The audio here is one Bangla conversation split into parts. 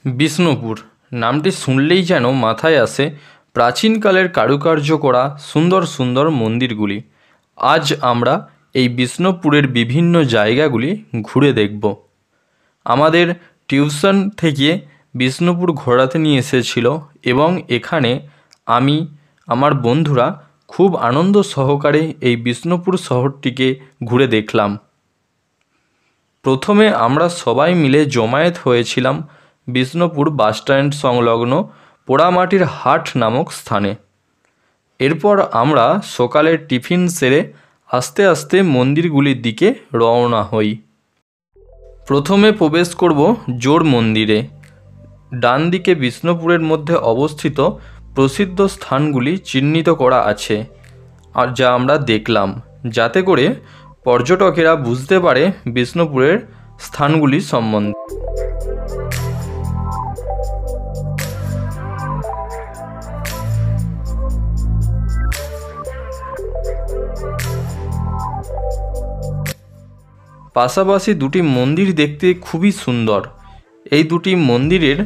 বিষ্ণুপুর নামটি শুনলেই যেন মাথায় আসে প্রাচীনকালের কারুকার্য করা সুন্দর সুন্দর মন্দিরগুলি। আজ আমরা এই বিষ্ণুপুরের বিভিন্ন জায়গাগুলি ঘুরে দেখব। আমাদের টিউশন থেকে বিষ্ণুপুর ঘোরাতে নিয়ে এসেছিল এবং এখানে আমি আমার বন্ধুরা খুব আনন্দ সহকারে এই বিষ্ণুপুর শহরটিকে ঘুরে দেখলাম। প্রথমে আমরা সবাই মিলে জমায়েত হয়েছিলাম বিষ্ণুপুর বাসস্ট্যান্ড সংলগ্ন পোড়ামাটির হাট নামক স্থানে। এরপর আমরা সকালের টিফিন সেরে আস্তে আস্তে মন্দিরগুলির দিকে রওনা হই। প্রথমে প্রবেশ করব জোড় মন্দিরে। ডান দিকে বিষ্ণুপুরের মধ্যে অবস্থিত প্রসিদ্ধ স্থানগুলি চিহ্নিত করা আছে, আর যা আমরা দেখলাম, যাতে করে পর্যটকেরা বুঝতে পারে বিষ্ণুপুরের স্থানগুলি সম্বন্ধে। পাশাপাশি দুটি মন্দির দেখতে খুবই সুন্দর। এই দুটি মন্দিরের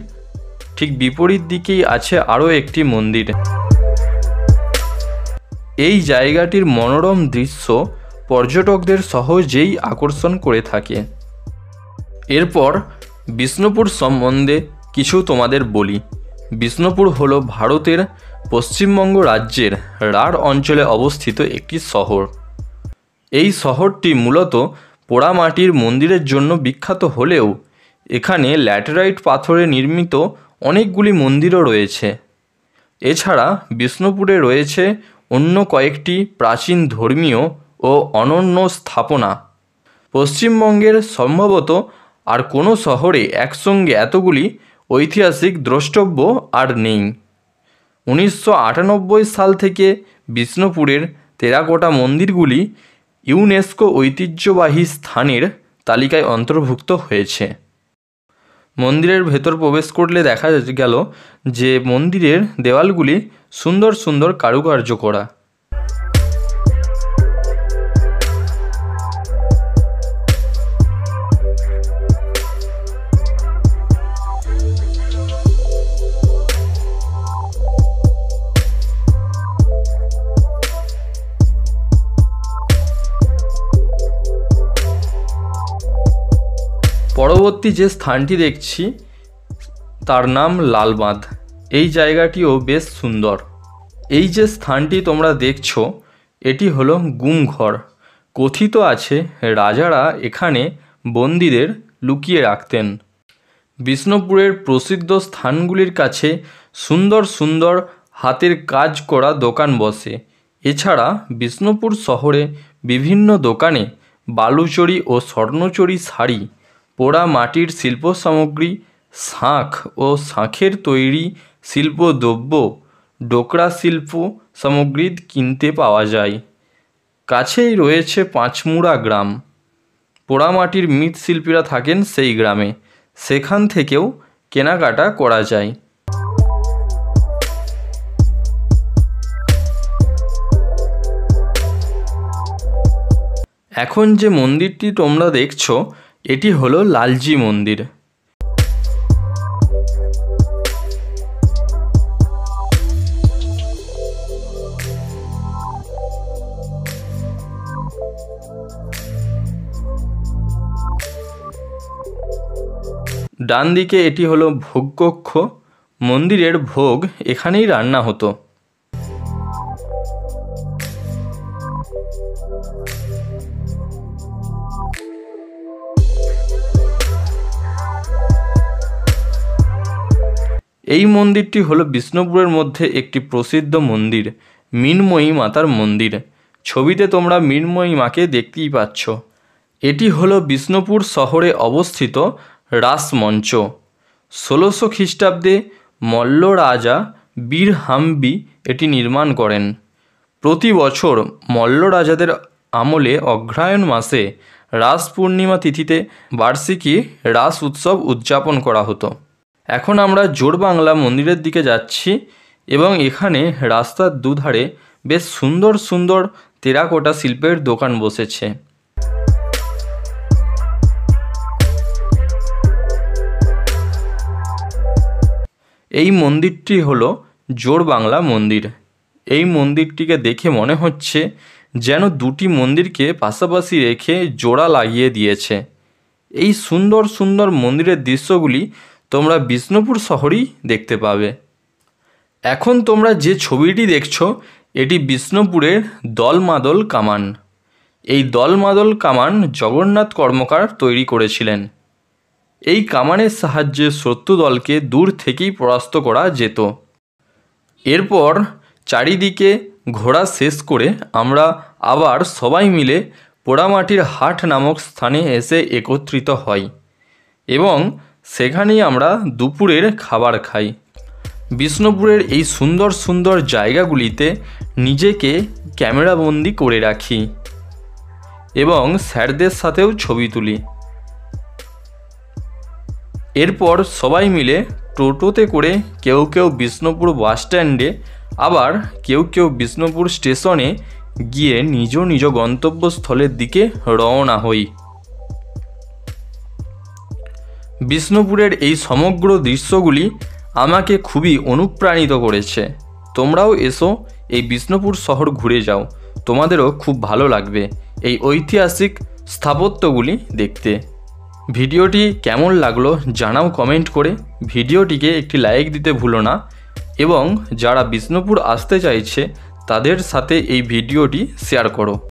ঠিক বিপরীত দিকেই আছে আরও একটি মন্দির। এই জায়গাটির মনোরম দৃশ্য পর্যটকদের সহজেই আকর্ষণ করে থাকে। এরপর বিষ্ণুপুর সম্বন্ধে কিছু তোমাদের বলি। বিষ্ণুপুর হলো ভারতের পশ্চিমবঙ্গ রাজ্যের রাঢ় অঞ্চলে অবস্থিত একটি শহর। এই শহরটি মূলত পোড়ামাটির মন্দিরের জন্য বিখ্যাত হলেও এখানে ল্যাটেরাইট পাথরে নির্মিত অনেকগুলি মন্দিরও রয়েছে। এছাড়া বিষ্ণুপুরে রয়েছে অন্য কয়েকটি প্রাচীন ধর্মীয় ও অনন্য স্থাপনা। পশ্চিমবঙ্গের সম্ভবত আর কোনো শহরে একসঙ্গে এতগুলি ঐতিহাসিক দ্রষ্টব্য আর নেই। 1998 সাল থেকে বিষ্ণুপুরের টেরাকোটা মন্দিরগুলি ইউনেস্কো ঐতিহ্যবাহী স্থানের তালিকায় অন্তর্ভুক্ত হয়েছে। মন্দিরের ভেতর প্রবেশ করলে দেখা গেল যে মন্দিরের দেওয়ালগুলি সুন্দর সুন্দর কারুকার্য করা। পরবর্তী যে স্থানটি দেখছি তার নাম লালবাঁধ। এই জায়গাটিও বেশ সুন্দর। এই যে স্থানটি তোমরা দেখছো এটি হলো গুমঘর। কথিত আছে রাজারা এখানে বন্দীদের লুকিয়ে রাখতেন। বিষ্ণুপুরের প্রসিদ্ধ স্থানগুলির কাছে সুন্দর সুন্দর হাতের কাজ করা দোকান বসে। এছাড়া বিষ্ণুপুর শহরে বিভিন্ন দোকানে বালুচরী ও স্বর্ণচরী শাড়ি, পোড়া মাটির শিল্প সামগ্রী, শাঁখ ও শাঁখের তৈরি শিল্পদ্রব্য, ডোকরা শিল্প সামগ্রী কিনতে পাওয়া যায়। কাছেই রয়েছে পাঁচমুড়া গ্রাম। পোড়ামাটির মৃৎশিল্পীরা থাকেন সেই গ্রামে, সেখান থেকেও কেনাকাটা করা যায়। এখন যে মন্দিরটি তোমরা দেখছো এটি হলো লালজি মন্দির। ডান দিকে এটি হলো ভোগকক্ষ। মন্দিরের ভোগ এখানেই রান্না হতো। এই মন্দিরটি হলো বিষ্ণুপুরের মধ্যে একটি প্রসিদ্ধ মন্দির, মৃন্ময়ী মাতার মন্দির। ছবিতে তোমরা মৃন্ময়ী মাকে দেখতেই পাচ্ছ। এটি হলো বিষ্ণুপুর শহরে অবস্থিত রাসমঞ্চ। 1600 খ্রিস্টাব্দে মল্ল রাজা বীর হাম্বি এটি নির্মাণ করেন। প্রতি বছর মল্ল রাজাদের আমলে অগ্রহায়ণ মাসে রাস পূর্ণিমা তিথিতে বার্ষিকী রাস উৎসব উদযাপন করা হতো। এখন আমরা জোড়বাংলা মন্দিরের দিকে যাচ্ছি এবং এখানে রাস্তার দুধারে বেশ সুন্দর সুন্দর টেরাকোটা শিল্পের দোকান বসেছে। এই মন্দিরটি হলো জোড়বাংলা মন্দির। এই মন্দিরটিকে দেখে মনে হচ্ছে যেন দুটি মন্দিরকে পাশাপাশি রেখে জোড়া লাগিয়ে দিয়েছে। এই সুন্দর সুন্দর মন্দিরের দৃশ্যগুলি তোমরা বিষ্ণুপুর শহরেই দেখতে পাবে। এখন তোমরা যে ছবিটি দেখছো এটি বিষ্ণুপুরের দলমাদল কামান। এই দলমাদল কামান জগন্নাথ কর্মকার তৈরি করেছিলেন। এই কামানের সাহায্যে শত্রু দলকে দূর থেকেই পরাস্ত করা যেত। এরপর চারিদিকে ঘোরা শেষ করে আমরা আবার সবাই মিলে পোড়ামাটির হাট নামক স্থানে এসে একত্রিত হই এবং সেখানেই আমরা দুপুরের খাবার খাই। বিষ্ণুপুরের এই সুন্দর সুন্দর জায়গাগুলিতে নিজেকে ক্যামেরাবন্দি করে রাখি এবং স্যারদের সাথেও ছবি তুলি। এরপর সবাই মিলে টোটোতে করে কেউ কেউ বিষ্ণুপুর বাস স্ট্যান্ডে, আবার কেউ কেউ বিষ্ণুপুর স্টেশনে গিয়ে নিজ নিজ গন্তব্যস্থলের দিকে রওনা হই। বিষ্ণুপুরের এই সমগ্র দৃশ্যগুলি আমাকে খুবই অনুপ্রাণিত করেছে। তোমরাও এসো, এই বিষ্ণুপুর শহর ঘুরে যাও, তোমাদেরও খুব ভালো লাগবে এই ঐতিহাসিক স্থাপত্যগুলি দেখতে। ভিডিওটি কেমন লাগলো জানাও কমেন্ট করে। ভিডিওটিকে একটি লাইক দিতে ভুলো না এবং যারা বিষ্ণুপুর আসতে চাইছে তাদের সাথে এই ভিডিওটি শেয়ার করো।